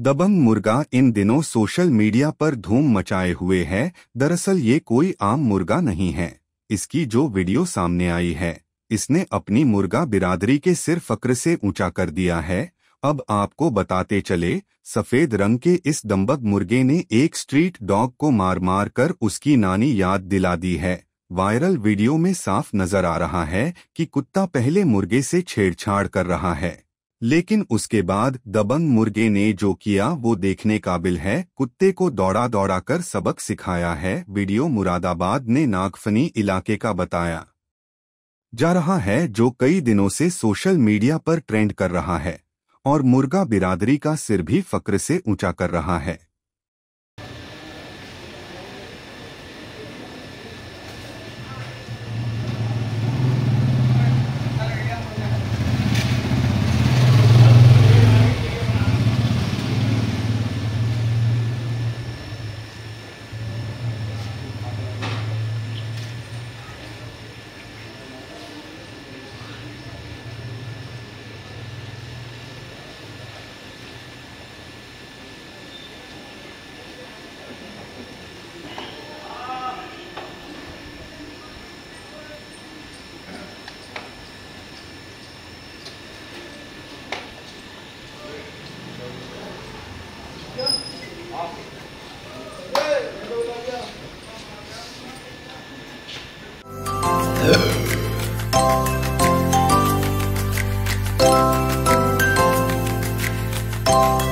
दबंग मुर्गा इन दिनों social media पर धूम मचाए हुए है। दरअसल ये कोई आम मुर्गा नहीं है। इसकी जो वीडियो सामने आई है, इसने अपनी मुर्गा बिरादरी के सिर फक्र से ऊंचा कर दिया है। अब आपको बताते चले, सफेद रंग के इस दबंग मुर्गे ने एक स्ट्रीट डॉग को मार मार कर उसकी नानी याद दिला दी है। वायरल वीडियो में साफ नजर आ रहा है कि कुत्ता पहले मुर्गे से छेड़छाड़ कर रहा है, लेकिन उसके बाद दबंग मुर्गे ने जो किया वो देखने काबिल है। कुत्ते को दौड़ा दौड़ा कर सबक सिखाया है। वीडियो मुरादाबाद ने नागफनी इलाके का बताया जा रहा है, जो कई दिनों से सोशल मीडिया पर ट्रेंड कर रहा है और मुर्गा बिरादरी का सिर भी फक्र से ऊंचा कर रहा है।